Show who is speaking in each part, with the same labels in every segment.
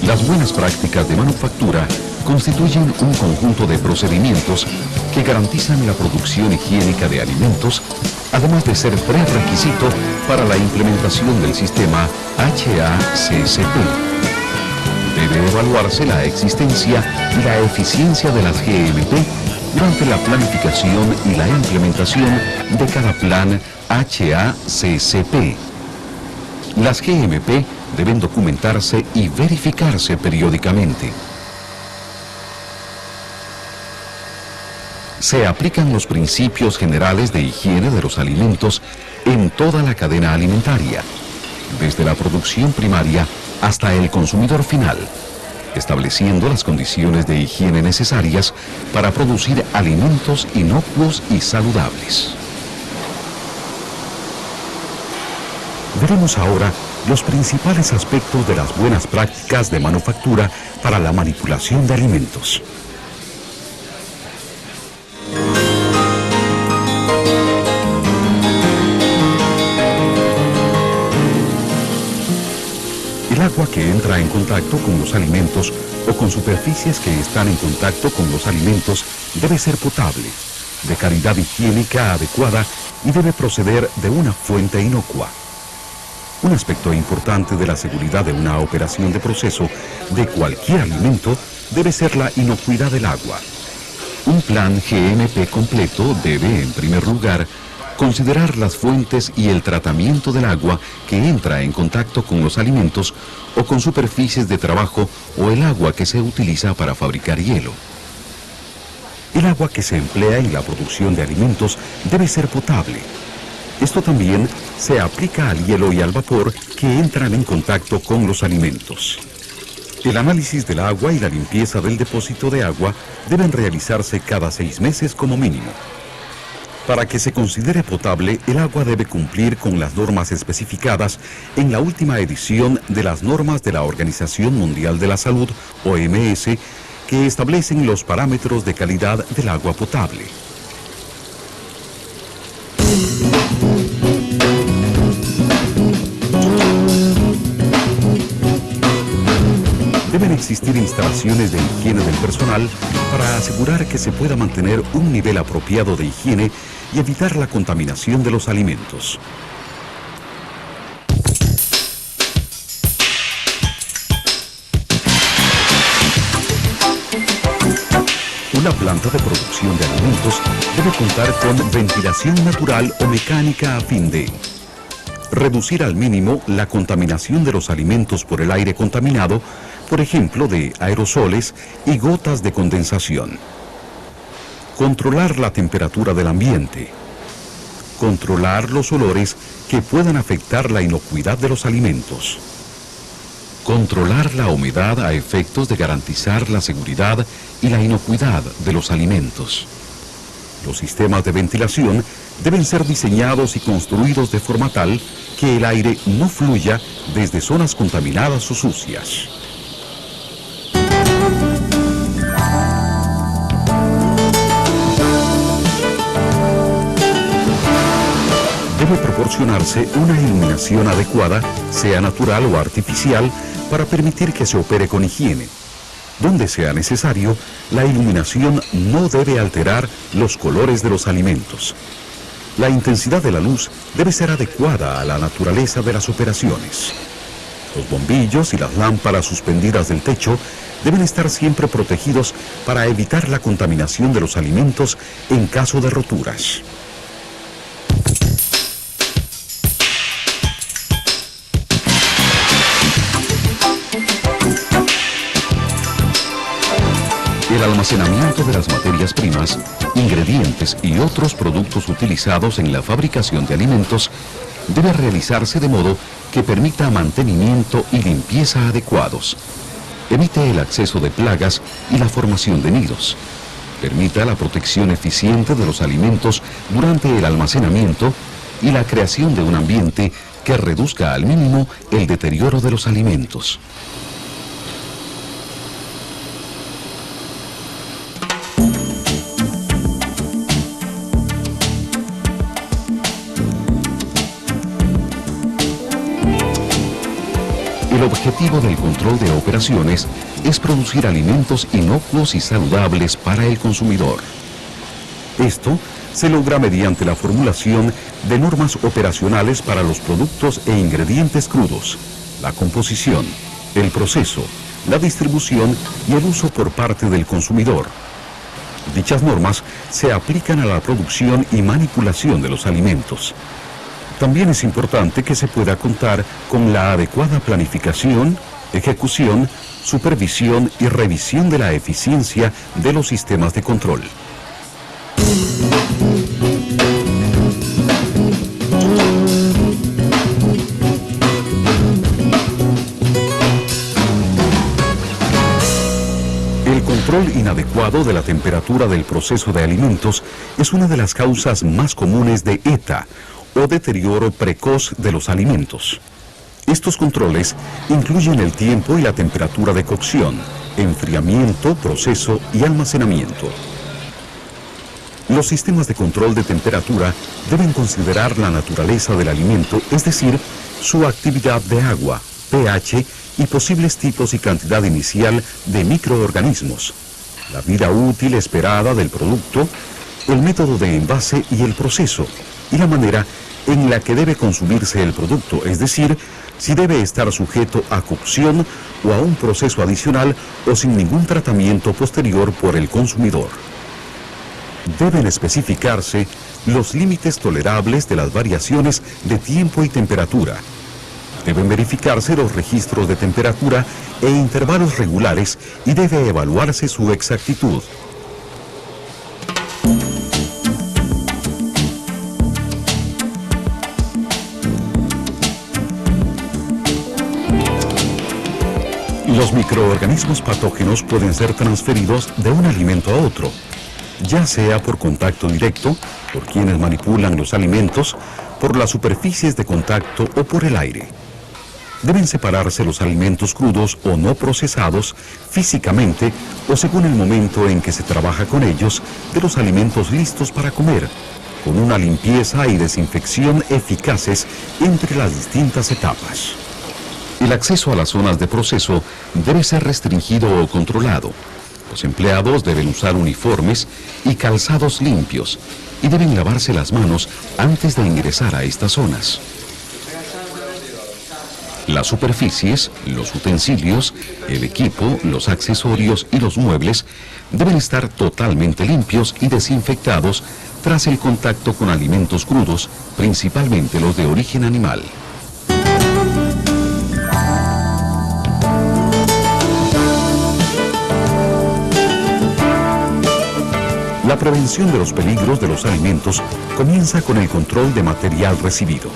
Speaker 1: Las buenas prácticas de manufactura constituyen un conjunto de procedimientos que garantizan la producción higiénica de alimentos, además de ser prerequisito para la implementación del sistema HACCP. Debe evaluarse la existencia y la eficiencia de las GMP durante la planificación y la implementación de cada plan HACCP. Las GMP deben documentarse y verificarse periódicamente. Se aplican los principios generales de higiene de los alimentos en toda la cadena alimentaria, desde la producción primaria hasta el consumidor final, estableciendo las condiciones de higiene necesarias para producir alimentos inocuos y saludables. Veremos ahora los principales aspectos de las buenas prácticas de manufactura para la manipulación de alimentos. El agua que entra en contacto con los alimentos o con superficies que están en contacto con los alimentos debe ser potable, de calidad higiénica adecuada y debe proceder de una fuente inocua. Un aspecto importante de la seguridad de una operación de proceso de cualquier alimento debe ser la inocuidad del agua. Un plan GMP completo debe, en primer lugar, considerar las fuentes y el tratamiento del agua que entra en contacto con los alimentos o con superficies de trabajo o el agua que se utiliza para fabricar hielo. El agua que se emplea en la producción de alimentos debe ser potable. Esto también se aplica al hielo y al vapor que entran en contacto con los alimentos. El análisis del agua y la limpieza del depósito de agua deben realizarse cada 6 meses como mínimo. Para que se considere potable, el agua debe cumplir con las normas especificadas en la última edición de las normas de la Organización Mundial de la Salud, OMS, que establecen los parámetros de calidad del agua potable. Deben existir instalaciones de higiene del personal para asegurar que se pueda mantener un nivel apropiado de higiene y evitar la contaminación de los alimentos. Una planta de producción de alimentos debe contar con ventilación natural o mecánica a fin de reducir al mínimo la contaminación de los alimentos por el aire contaminado, por ejemplo, de aerosoles y gotas de condensación. Controlar la temperatura del ambiente. Controlar los olores que puedan afectar la inocuidad de los alimentos. Controlar la humedad a efectos de garantizar la seguridad y la inocuidad de los alimentos. Los sistemas de ventilación deben ser diseñados y construidos de forma tal que el aire no fluya desde zonas contaminadas o sucias. Debe proporcionarse una iluminación adecuada, sea natural o artificial, para permitir que se opere con higiene. Donde sea necesario, la iluminación no debe alterar los colores de los alimentos. La intensidad de la luz debe ser adecuada a la naturaleza de las operaciones. Los bombillos y las lámparas suspendidas del techo deben estar siempre protegidos para evitar la contaminación de los alimentos en caso de roturas. El almacenamiento de las materias primas, ingredientes y otros productos utilizados en la fabricación de alimentos debe realizarse de modo que permita mantenimiento y limpieza adecuados, evite el acceso de plagas y la formación de nidos, permita la protección eficiente de los alimentos durante el almacenamiento y la creación de un ambiente que reduzca al mínimo el deterioro de los alimentos. El objetivo del control de operaciones es producir alimentos inocuos y saludables para el consumidor. Esto se logra mediante la formulación de normas operacionales para los productos e ingredientes crudos, la composición, el proceso, la distribución y el uso por parte del consumidor. Dichas normas se aplican a la producción y manipulación de los alimentos. También es importante que se pueda contar con la adecuada planificación, ejecución, supervisión y revisión de la eficiencia de los sistemas de control. El control inadecuado de la temperatura del proceso de alimentos es una de las causas más comunes de ETA, o deterioro precoz de los alimentos. Estos controles incluyen el tiempo y la temperatura de cocción, enfriamiento, proceso y almacenamiento. Los sistemas de control de temperatura deben considerar la naturaleza del alimento, es decir, su actividad de agua, pH y posibles tipos y cantidad inicial de microorganismos, la vida útil esperada del producto, el método de envase y el proceso, y la manera en la que debe consumirse el producto, es decir, si debe estar sujeto a cocción o a un proceso adicional o sin ningún tratamiento posterior por el consumidor. Deben especificarse los límites tolerables de las variaciones de tiempo y temperatura. Deben verificarse los registros de temperatura e intervalos regulares y debe evaluarse su exactitud. Los microorganismos patógenos pueden ser transferidos de un alimento a otro, ya sea por contacto directo, por quienes manipulan los alimentos, por las superficies de contacto o por el aire. Deben separarse los alimentos crudos o no procesados físicamente o según el momento en que se trabaja con ellos de los alimentos listos para comer, con una limpieza y desinfección eficaces entre las distintas etapas. El acceso a las zonas de proceso debe ser restringido o controlado. Los empleados deben usar uniformes y calzados limpios y deben lavarse las manos antes de ingresar a estas zonas. Las superficies, los utensilios, el equipo, los accesorios y los muebles deben estar totalmente limpios y desinfectados tras el contacto con alimentos crudos, principalmente los de origen animal. La prevención de los peligros de los alimentos comienza con el control de material recibido.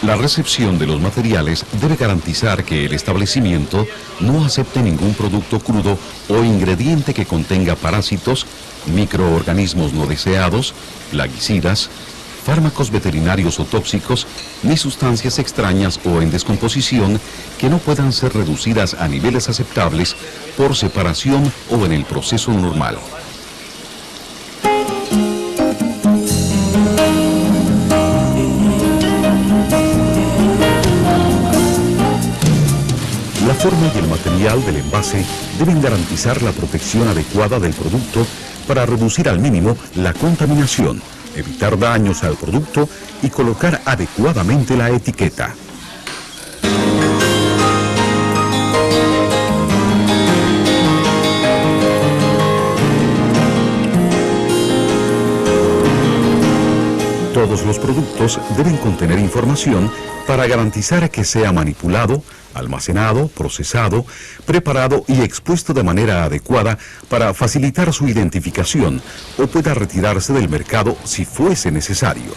Speaker 1: La recepción de los materiales debe garantizar que el establecimiento no acepte ningún producto crudo o ingrediente que contenga parásitos, microorganismos no deseados, plaguicidas, fármacos veterinarios o tóxicos, ni sustancias extrañas o en descomposición que no puedan ser reducidas a niveles aceptables por separación o en el proceso normal. La forma y el material del envase deben garantizar la protección adecuada del producto para reducir al mínimo la contaminación, evitar daños al producto y colocar adecuadamente la etiqueta. Todos los productos deben contener información para garantizar que sea manipulado, almacenado, procesado, preparado y expuesto de manera adecuada para facilitar su identificación o pueda retirarse del mercado si fuese necesario.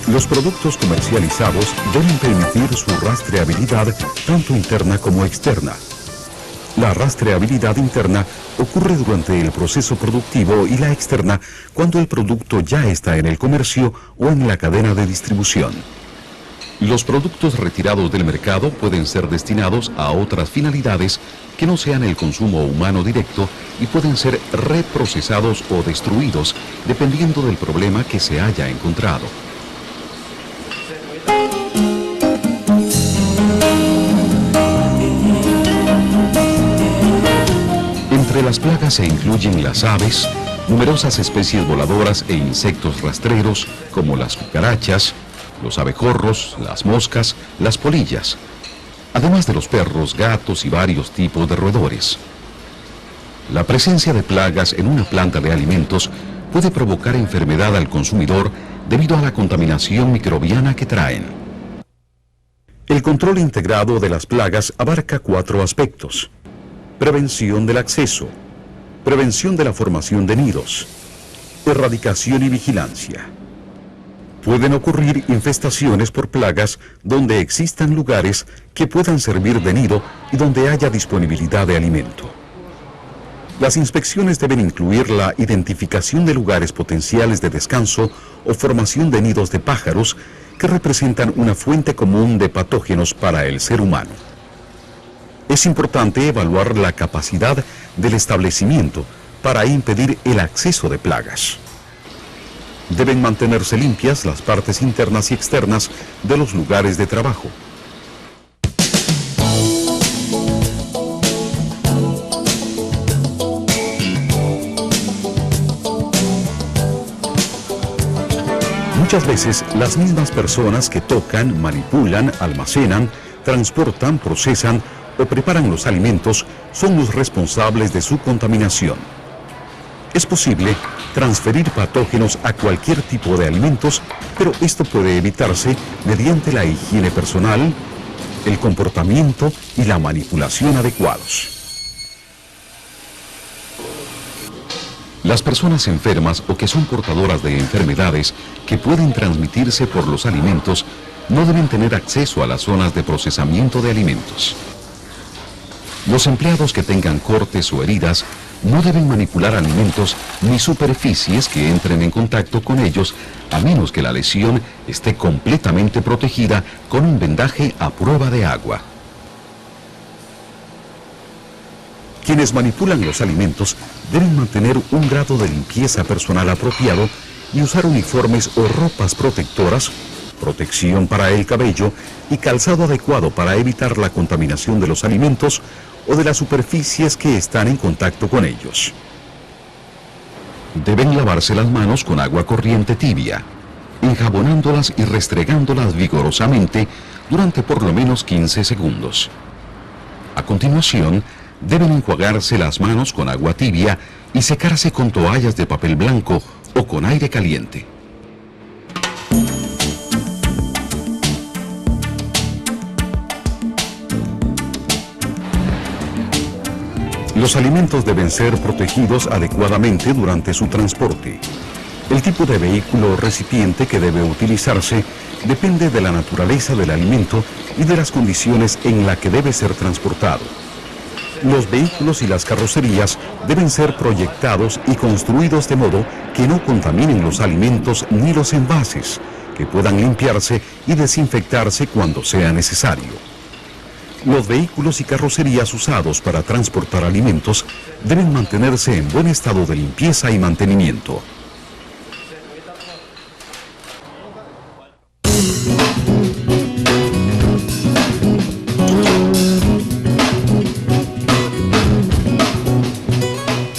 Speaker 1: Los productos comercializados deben permitir su rastreabilidad tanto interna como externa. La rastreabilidad interna ocurre durante el proceso productivo y la externa cuando el producto ya está en el comercio o en la cadena de distribución. Los productos retirados del mercado pueden ser destinados a otras finalidades que no sean el consumo humano directo y pueden ser reprocesados o destruidos dependiendo del problema que se haya encontrado. Entre las plagas se incluyen las aves, numerosas especies voladoras e insectos rastreros como las cucarachas, los abejorros, las moscas, las polillas, además de los perros, gatos y varios tipos de roedores. La presencia de plagas en una planta de alimentos puede provocar enfermedad al consumidor debido a la contaminación microbiana que traen. El control integrado de las plagas abarca 4 aspectos: prevención del acceso, prevención de la formación de nidos, erradicación y vigilancia. Pueden ocurrir infestaciones por plagas donde existan lugares que puedan servir de nido y donde haya disponibilidad de alimento. Las inspecciones deben incluir la identificación de lugares potenciales de descanso o formación de nidos de pájaros que representan una fuente común de patógenos para el ser humano. Es importante evaluar la capacidad del establecimiento para impedir el acceso de plagas. Deben mantenerse limpias las partes internas y externas de los lugares de trabajo. Muchas veces las mismas personas que tocan, manipulan, almacenan, transportan, procesan o preparan los alimentos son los responsables de su contaminación. Es posible transferir patógenos a cualquier tipo de alimentos, pero esto puede evitarse mediante la higiene personal, el comportamiento y la manipulación adecuados. Las personas enfermas o que son portadoras de enfermedades que pueden transmitirse por los alimentos no deben tener acceso a las zonas de procesamiento de alimentos. Los empleados que tengan cortes o heridas no deben manipular alimentos ni superficies que entren en contacto con ellos, a menos que la lesión esté completamente protegida con un vendaje a prueba de agua. Quienes manipulan los alimentos deben mantener un grado de limpieza personal apropiado y usar uniformes o ropas protectoras, protección para el cabello y calzado adecuado para evitar la contaminación de los alimentos o de las superficies que están en contacto con ellos. Deben lavarse las manos con agua corriente tibia, enjabonándolas y restregándolas vigorosamente durante por lo menos 15 segundos. A continuación, deben enjuagarse las manos con agua tibia y secarse con toallas de papel blanco o con aire caliente. Los alimentos deben ser protegidos adecuadamente durante su transporte. El tipo de vehículo o recipiente que debe utilizarse depende de la naturaleza del alimento y de las condiciones en las que debe ser transportado. Los vehículos y las carrocerías deben ser proyectados y construidos de modo que no contaminen los alimentos ni los envases, que puedan limpiarse y desinfectarse cuando sea necesario. Los vehículos y carrocerías usados para transportar alimentos deben mantenerse en buen estado de limpieza y mantenimiento.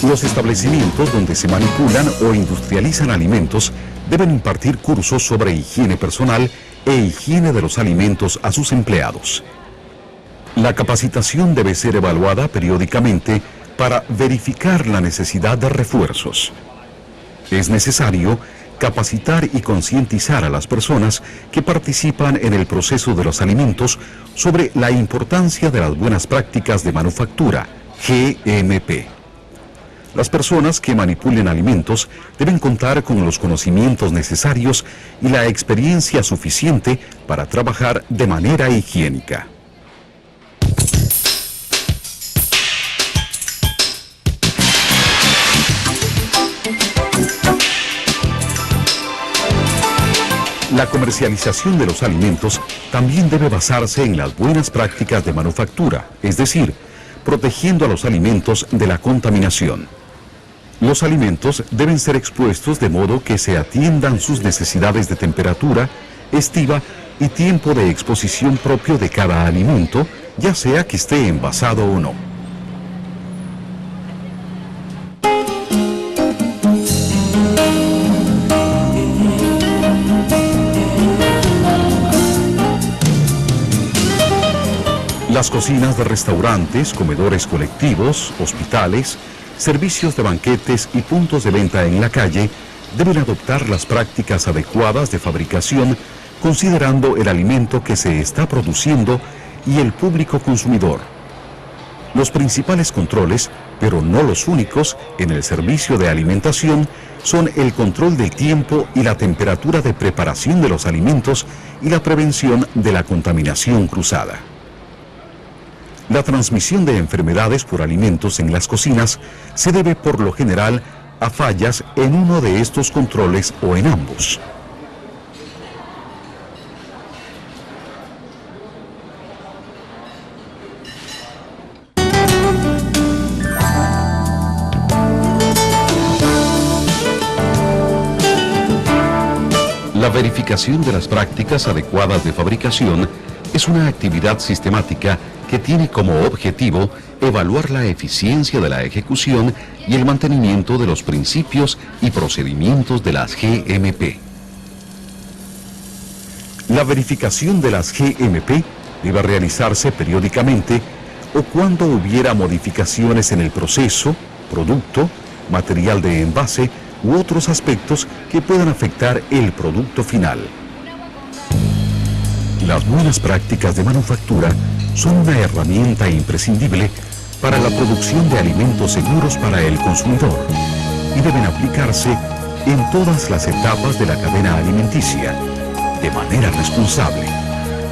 Speaker 1: Los establecimientos donde se manipulan o industrializan alimentos deben impartir cursos sobre higiene personal e higiene de los alimentos a sus empleados. La capacitación debe ser evaluada periódicamente para verificar la necesidad de refuerzos. Es necesario capacitar y concientizar a las personas que participan en el proceso de los alimentos sobre la importancia de las buenas prácticas de manufactura, GMP. Las personas que manipulen alimentos deben contar con los conocimientos necesarios y la experiencia suficiente para trabajar de manera higiénica. La comercialización de los alimentos también debe basarse en las buenas prácticas de manufactura, es decir, protegiendo a los alimentos de la contaminación. Los alimentos deben ser expuestos de modo que se atiendan sus necesidades de temperatura, estiva y tiempo de exposición propio de cada alimento, ya sea que esté envasado o no. Las cocinas de restaurantes, comedores colectivos, hospitales, servicios de banquetes y puntos de venta en la calle deben adoptar las prácticas adecuadas de fabricación, considerando el alimento que se está produciendo y el público consumidor. Los principales controles, pero no los únicos, en el servicio de alimentación son el control del tiempo y la temperatura de preparación de los alimentos y la prevención de la contaminación cruzada. La transmisión de enfermedades por alimentos en las cocinas se debe por lo general a fallas en uno de estos controles o en ambos. La verificación de las prácticas adecuadas de fabricación es una actividad sistemática que tiene como objetivo evaluar la eficiencia de la ejecución y el mantenimiento de los principios y procedimientos de las GMP. La verificación de las GMP debe realizarse periódicamente o cuando hubiera modificaciones en el proceso, producto, material de envase u otros aspectos que puedan afectar el producto final. Las buenas prácticas de manufactura son una herramienta imprescindible para la producción de alimentos seguros para el consumidor y deben aplicarse en todas las etapas de la cadena alimenticia, de manera responsable,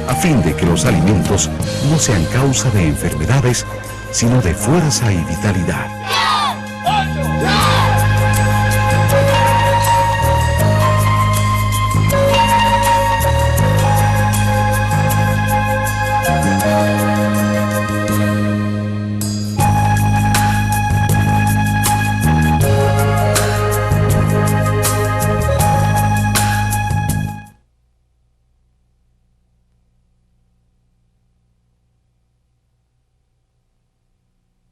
Speaker 1: a fin de que los alimentos no sean causa de enfermedades, sino de fuerza y vitalidad.